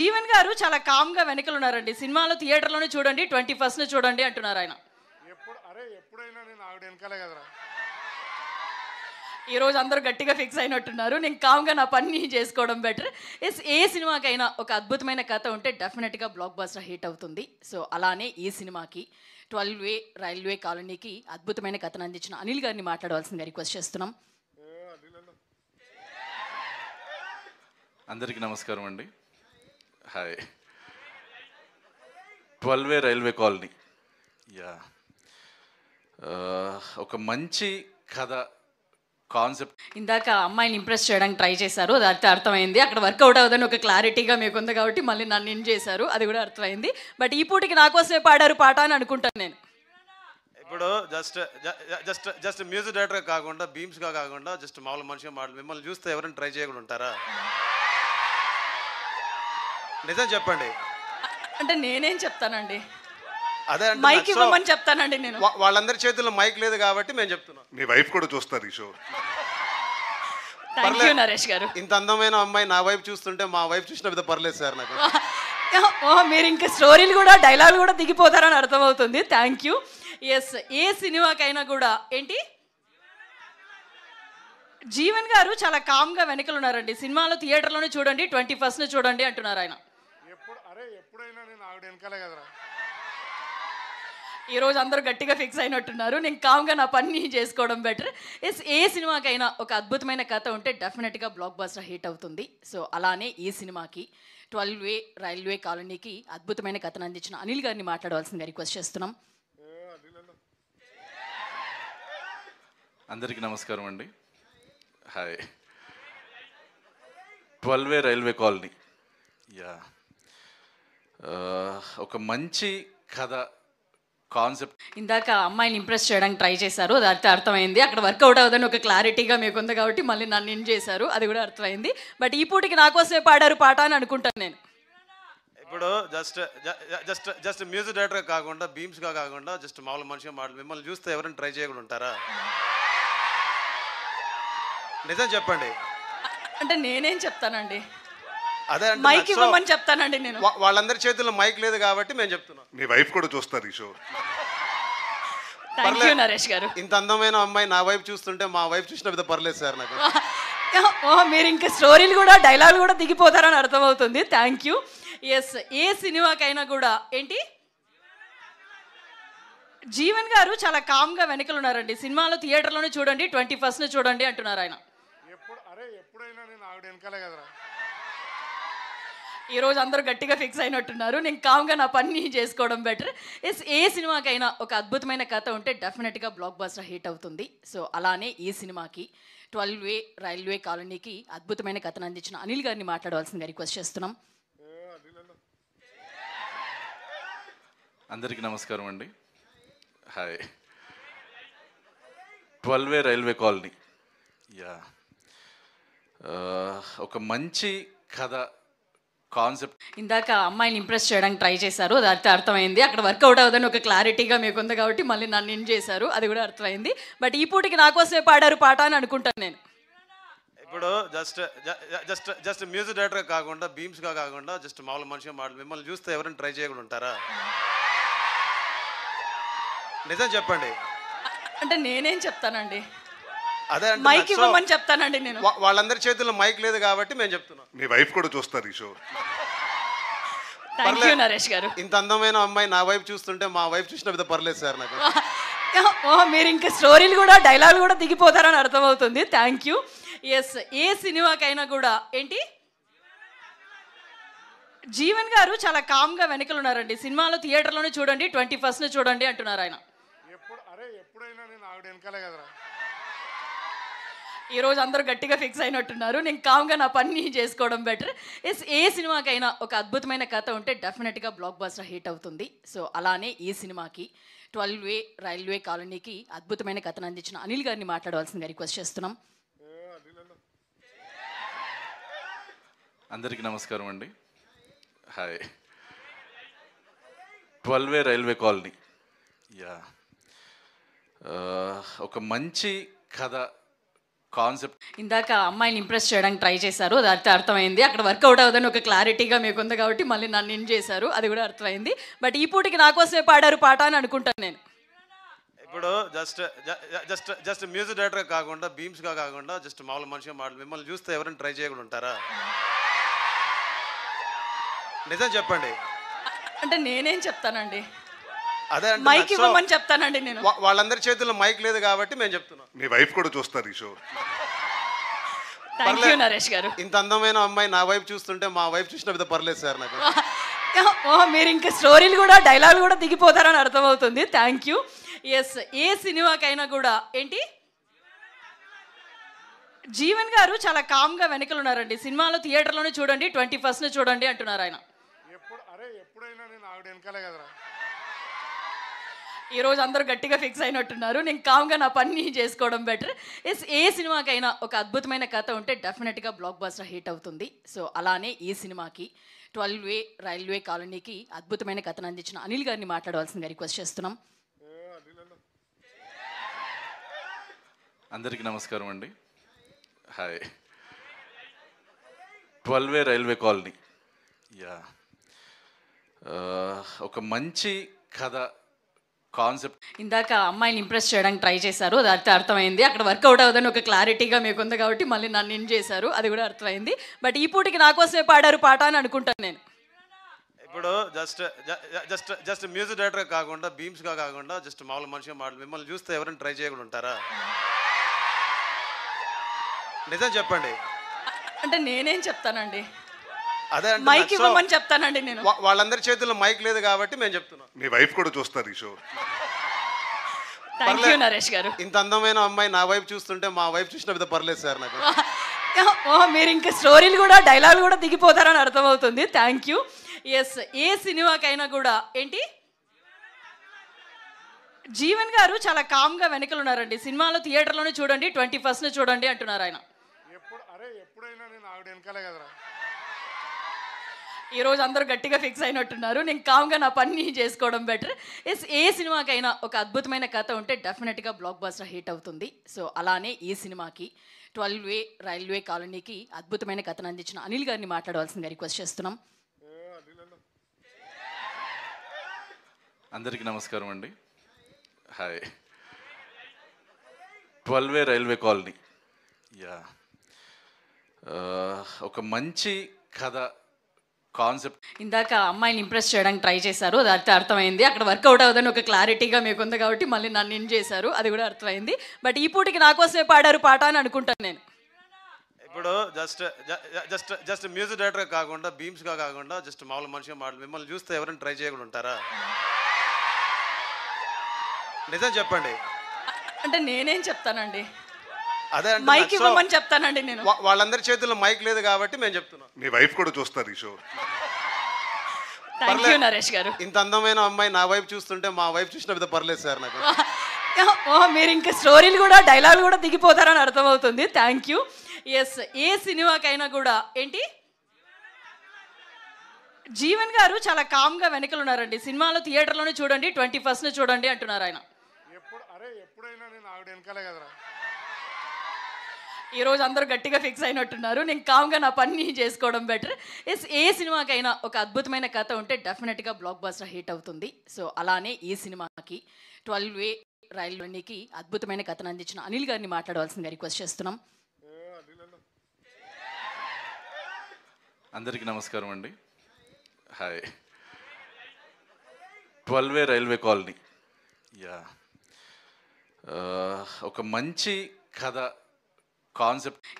జీవన్ గారు చాలా కామ్ గా వెనకలు ఉన్నారండి. సినిమాలో థియేటర్లోనే చూడండి, 21st చూడండి అంటున్నారు ఆయన. ఎప్పుడైనా నేను ఆవిడ వెనకాలే కదరా. ఈ రోజు అందరూ గట్టిగా ఫిక్స్ అయినట్టున్నారు. నేను కామ్గా నా పని చేసుకోవడం బెటర్. ఏ సినిమాకైనా ఒక అద్భుతమైన కథ ఉంటే డెఫినెట్గా బ్లాక్ బస్టర్ హిట్ అవుతుంది. సో అలానే ఈ సినిమాకి 12A రైల్వే కాలనీకి అద్భుతమైన కథను అందించిన అనిల్ గారిని మాట్లాడవలసిందిగా రిక్వెస్ట్ చేస్తున్నాం. అందరికీ నమస్కారం అండి. Hi. 12A railway colony, yeah, ఒక మంచి కథ కాన్సెప్ట్. ఇందాక అమ్మాయిని ఇంప్రెస్ చేయడానికి ట్రై చేశారు, అది అర్థమైంది. అక్కడ వర్కౌట్ అవుదని ఒక క్లారిటీగా మీకు ఉంది కాబట్టి మళ్ళీ నన్ను ఇన్ చేశారు, అది కూడా అర్థమైంది. బట్ ఈ పూటకి నా కోసమే పాడారు పాట అని అనుకుంటాను నేను. ఇప్పుడు జస్ట్ మ్యూజిక్ డైరెక్టర్గా కాకుండా బీమ్స్గా కాకుండా జస్ట్ మామూలు మనిషిగా మాటలు మిమ్మల్ని చూస్తే ఎవరైనా ట్రై చేయకుండా ఉంటారా? నిజం చెప్పండి. అంటే నేనేం చెప్తానండి, అదే మైక్ ఇవ్వమని చెప్తానండి నేను. వాళ్ళందరి చేతుల్లో మైక్ లేదు కాబట్టి మేము చెప్తున్నాం. మీ వైఫ్ కూడా చూస్తారు ఈ షో. థ్యాంక్ యూ నరేష్ గారు. ఇంత అందమైన అమ్మాయి నా వైపు చూస్తుంటే మా వైపు చూసిన విధ పర్లేదు సార్ నాకు. మీరు ఇంకా స్టోరీలు కూడా డైలాగులు కూడా దిగిపోతారని అర్థమవుతుంది. Thank you. ఎస్, ఏ సినిమాకైనా కూడా ఏంటి జీవన్ గారు చాలా కామ్గా వెనకలు ఉన్నారండి. సినిమాలో థియేటర్లోనే చూడండి, 21st చూడండి అంటున్నారు ఆయన. ఎప్పుడైనా నేను ఆవిడ వెనకాలే కదరా. ఈ రోజు అందరూ గట్టిగా ఫిక్స్ అయినట్టున్నారు. నేను కామ్గా నా పని చేసుకోవడం బెటర్. ఏ సినిమాకైనా ఒక అద్భుతమైన కథ ఉంటే డెఫినెట్గా బ్లాక్ బస్టర్ హిట్ అవుతుంది. సో అలానే ఈ సినిమాకి 12A రైల్వే కాలనీకి అద్భుతమైన కథను అందించిన అనిల్ గారిని మాట్లాడవలసిందిగా రిక్వెస్ట్ చేస్తున్నాం. అందరికీ నమస్కారం అండి. Hi. 12A railway colony, yeah, ఒక మంచి కథ కాన్సెప్ట్. ఇందాక అమ్మాయిని ఇంప్రెస్ చేయడానికి ట్రై చేశారు, అది అర్థమైంది. అక్కడ వర్కౌట్ అవుదని ఒక క్లారిటీగా మీకు ఉంది కాబట్టి మళ్ళీ నన్ను ఇన్ చేశారు, అది కూడా అర్థమైంది. బట్ ఈ పూటకి నా కోసమే పాడారు పాట అని అనుకుంటాను నేను. ఇప్పుడు జస్ట్ మ్యూజిక్ డైరెక్టర్గా కాకుండా బీమ్స్గా కాకుండా జస్ట్ మామూలు మనిషిగా మాటలు మిమ్మల్ని చూస్తే ఎవరైనా ట్రై చేయకుండా ఉంటారా? నిజం చెప్పండి. అంటే నేనేం చెప్తానండి, అదే మైక్ ఇవ్వమని చెప్తానండి నేను. వాళ్ళందరి చేతుల్లో మైక్ లేదు కాబట్టి మేము చెప్తున్నాం. మీ వైఫ్ కూడా చూస్తారు ఈ షో. థ్యాంక్ యూ నరేష్ గారు. ఇంత అందమైన అమ్మాయి నా వైపు చూస్తుంటే మా వైపు చూసిన విధ పర్లేదు సార్ నాకు. మీరు ఇంకా స్టోరీలు కూడా డైలాగులు కూడా దిగిపోతారని అర్థమవుతుంది. Thank you. ఎస్, ఏ సినిమాకైనా కూడా ఏంటి జీవన్ గారు చాలా కామ్గా వెనకలు ఉన్నారండి. సినిమాలో థియేటర్లోనే చూడండి, 21st చూడండి అంటున్నారు ఆయన. ఎప్పుడైనా నేను ఆవిడ వెనకాలే కదరా. ఈ రోజు అందరూ గట్టిగా ఫిక్స్ అయినట్టున్నారు. నేను కామ్గా నా పని చేసుకోవడం బెటర్. ఏ సినిమాకైనా ఒక అద్భుతమైన కథ ఉంటే డెఫినెట్గా బ్లాక్ బస్టర్ హిట్ అవుతుంది. సో అలానే ఈ సినిమాకి 12A రైల్వే కాలనీకి అద్భుతమైన కథను అందించిన అనిల్ గారిని మాట్లాడవలసిందిగా రిక్వెస్ట్ చేస్తున్నాం. అందరికీ నమస్కారం అండి. Hi. 12A railway colony, yeah, ఒక మంచి కథ కాన్సెప్ట్. ఇందాక అమ్మాయిని ఇంప్రెస్ చేయడానికి ట్రై చేశారు, అది అర్థమైంది. అక్కడ వర్కౌట్ అవుదని ఒక క్లారిటీగా మీకు ఉంది కాబట్టి మళ్ళీ నన్ను ఇన్ చేశారు, అది కూడా అర్థమైంది. బట్ ఈ పూటకి నా కోసమే పాడారు పాట అని అనుకుంటాను నేను. ఇప్పుడు జస్ట్ మ్యూజిక్ డైరెక్టర్గా కాకుండా బీమ్స్గా కాకుండా జస్ట్ మామూలు మనిషిగా మాటలు మిమ్మల్ని చూస్తే ఎవరైనా ట్రై చేయకుండా ఉంటారా? నిజం చెప్పండి. అంటే నేనేం చెప్తానండి, అదే మైక్ ఇవ్వమని చెప్తానండి నేను. వాళ్ళందరి చేతుల్లో మైక్ లేదు కాబట్టి మేము చెప్తున్నాం. మీ వైఫ్ కూడా చూస్తారు ఈ షో. థ్యాంక్ యూ నరేష్ గారు. ఇంత అందమైన అమ్మాయి నా వైపు చూస్తుంటే మా వైపు చూసిన విధ పర్లేదు సార్ నాకు. మీరు ఇంకా స్టోరీలు కూడా డైలాగులు కూడా దిగిపోతారని అర్థమవుతుంది. Thank you. ఎస్, ఏ సినిమాకైనా కూడా ఏంటి జీవన్ గారు చాలా కామ్గా వెనకలు ఉన్నారండి. సినిమాలో థియేటర్లోనే చూడండి, 21st చూడండి అంటున్నారు ఆయన. ఎప్పుడైనా నేను ఆవిడ వెనకాలే కదరా. ఈ రోజు అందరూ గట్టిగా ఫిక్స్ అయినట్టున్నారు. నేను కామ్గా నా పని చేసుకోవడం బెటర్. ఏ సినిమాకైనా ఒక అద్భుతమైన కథ ఉంటే డెఫినెట్గా బ్లాక్ బస్టర్ హిట్ అవుతుంది. సో అలానే ఈ సినిమాకి 12A రైల్వే కాలనీకి అద్భుతమైన కథను అందించిన అనిల్ గారిని మాట్లాడవలసిందిగా రిక్వెస్ట్ చేస్తున్నాం. అందరికీ నమస్కారం అండి. Hi. 12A railway colony, yeah, ఒక మంచి కథ కాన్సెప్ట్ ఇందాక అమ్మాయిని ఇంప్రెస్ చేయడానికి ట్రై చేశారు, అది అర్థమైంది. అక్కడ వర్కౌట్ అవుదని ఒక క్లారిటీగా మీకు ఉంది కాబట్టి మళ్ళీ నన్ను ఇన్ చేశారు, అది కూడా అర్థమైంది. బట్ ఈ పూటకి నా కోసమే పాడారు పాట అని అనుకుంటాను నేను. ఇప్పుడు just just just music director కాకుండా బీమ్స్గా కాకుండా జస్ట్ మామూలు మనిషిగా మాటలు మిమ్మల్ని చూస్తే ఎవరైనా ట్రై చేయకుండా ఉంటారా? నిజం చెప్పండి. అంటే నేనేం చెప్తానండి, అదే అంటే మైక్ ఇవ్వమని చెప్తానండి నేను. వాళ్ళందరి చేతుల్లో మైక్ లేదు కాబట్టి మేము చెప్తున్నాం. మీ వైఫ్ కూడా చూస్తారు ఈ షో. థ్యాంక్ యూ నరేష్ గారు. ఇంత అందమైన అమ్మాయి నా వైపు చూస్తుంటే మా వైపు చూసిన విధ పర్లేదు సార్ నాకు. మీరు ఇంకా స్టోరీలు కూడా డైలాగులు కూడా దిగిపోతారని అర్థమవుతుంది. Thank you. ఎస్, ఏ సినిమాకైనా కూడా ఏంటి జీవన్ గారు చాలా కామ్గా వెనకలు ఉన్నారండి. సినిమాలో థియేటర్లోనే చూడండి, 21st చూడండి అంటున్నారు ఆయన. ఎప్పుడైనా నేను ఆవిడ వెనకాలే కదరా. ఈరోజు అందరూ గట్టిగా ఫిక్స్ అయినట్టున్నారు, నేను కామ్గా నా పని చేసుకోవడం బెటర్. ఎస్, ఏ సినిమాకైనా ఒక అద్భుతమైన కథ ఉంటే డెఫినెట్గా బ్లాక్ బస్టర్ హిట్ అవుతుంది. సో అలానే ఈ సినిమాకి 12A రైల్వే కాలనీకి అద్భుతమైన కథను అందించిన అనిల్ గారిని మాట్లాడవలసిందిగా రిక్వెస్ట్ చేస్తున్నాం. అందరికీ నమస్కారం అండి. Hi. 12A railway colony. Yeah, ఒక మంచి కథ కాన్సెప్ట్. ఇందాక అమ్మాయిని ఇంప్రెస్ చేయడానికి ట్రై చేశారు, అది అర్థమైంది. అక్కడ వర్కౌట్ అవుదని ఒక క్లారిటీగా మీకు ఉంది కాబట్టి మళ్ళీ నన్ను ఇన్ చేశారు, అది కూడా అర్థమైంది. బట్ ఈ పూటకి నా కోసమే పాడారు పాట అని అనుకుంటాను నేను. ఇప్పుడు just just just music director కాకుండా బీమ్స్గా కాకుండా జస్ట్ మామూలు మనిషిగా మాటలు మిమ్మల్ని చూస్తే ఎవరైనా ట్రై చేయకుండా ఉంటారా? నిజం చెప్పండి. అంటే నేనేం చెప్తానండి, అదే అంటే మైక్ ఇవ్వమని చెప్తానండి నేను. వాళ్ళందరి చేతుల్లో మైక్ లేదు కాబట్టి మేము చెప్తున్నాం. మీ వైఫ్ కూడా చూస్తారు ఈ షో. థ్యాంక్ యూ నరేష్ గారు. ఇంత అందమైన అమ్మాయి నా వైపు చూస్తుంటే మా వైపు చూసిన విధ పర్లేదు సార్ నాకు. మీరు ఇంకా స్టోరీలు కూడా డైలాగులు కూడా దిగిపోతారని అర్థమవుతుంది. Thank you. ఎస్, ఏ సినిమాకైనా కూడా ఏంటి జీవన్ గారు చాలా కామ్గా వెనకలు ఉన్నారండి. సినిమాలో థియేటర్లోనే చూడండి, 21st చూడండి అంటున్నారు ఆయన. ఎప్పుడైనా నేను ఆవిడ వెనకాలే కదరా. ఈరోజు అందరూ గట్టిగా ఫిక్స్ అయినట్టున్నారు, నేను కామ్గా నా పని చేసుకోవడం బెటర్. ఎస్, ఏ సినిమాకైనా ఒక అద్భుతమైన కథ ఉంటే డెఫినెట్గా బ్లాక్ బస్టర్ హిట్ అవుతుంది. సో అలానే ఈ సినిమాకి 12A రైల్వే కాలనీకి అద్భుతమైన కథను అందించిన అనిల్ గారిని మాట్లాడవలసిందిగా రిక్వెస్ట్ చేస్తున్నాం. అందరికీ నమస్కారం అండి. Hi. 12A railway colony. Yeah, ఒక మంచి కథ కాన్సెప్ట్. ఇందాక అమ్మాయిని ఇంప్రెస్ చేయడానికి ట్రై చేశారు, అది అర్థమైంది. అక్కడ వర్కౌట్ అవుదని ఒక క్లారిటీగా మీకు ఉంది కాబట్టి మళ్ళీ నన్ను ఇన్ చేశారు, అది కూడా అర్థమైంది. బట్ ఈ పూటకి నా కోసమే పాడారు పాట అని అనుకుంటాను నేను. ఇప్పుడు just just just music director కాకుండా బీమ్స్గా కాకుండా జస్ట్ మామూలు మనిషిగా మాటలు మిమ్మల్ని చూస్తే ఎవరైనా ట్రై చేయకుండా ఉంటారా? నిజం చెప్పండి. అంటే నేనేం చెప్తానండి, అదే అంటే మైక్ ఇవ్వమని చెప్తానండి నేను. వాళ్ళందరి చేతుల్లో మైక్ లేదు కాబట్టి మేము చెప్తున్నాం. మీ వైఫ్ కూడా చూస్తారు ఈ షో. థ్యాంక్ యూ నరేష్ గారు. ఇంత అందమైన అమ్మాయి నా వైపు చూస్తుంటే మా వైపు చూసిన విధ పర్లేదు సార్ నాకు. మీరు ఇంకా స్టోరీలు కూడా డైలాగులు కూడా దిగిపోతారని అర్థమవుతుంది. Thank you. ఎస్, ఏ సినిమాకైనా కూడా ఏంటి జీవన్ గారు చాలా కామ్గా వెనకలు ఉన్నారండి. సినిమాలో థియేటర్లోనే చూడండి, 21st చూడండి అంటున్నారు ఆయన. ఎప్పుడైనా నేను ఆవిడ వెనకాలే కదరా. ఈరోజు అందరూ గట్టిగా ఫిక్స్ అయినట్టున్నారు, నేను కామ్గా నా పని చేసుకోవడం బెటర్. ఎస్, ఏ సినిమాకైనా ఒక అద్భుతమైన కథ ఉంటే డెఫినెట్గా బ్లాక్ బస్టర్ హిట్ అవుతుంది. సో అలానే ఈ సినిమాకి 12A రైల్వేకి అద్భుతమైన కథను అందించిన అనిల్ గారిని మాట్లాడవలసిందిగా రిక్వెస్ట్ చేస్తున్నాం. అందరికీ నమస్కారం అండి. Hi. 12A railway colony. Yeah, ఒక మంచి కథ కాన్సెప్ట్.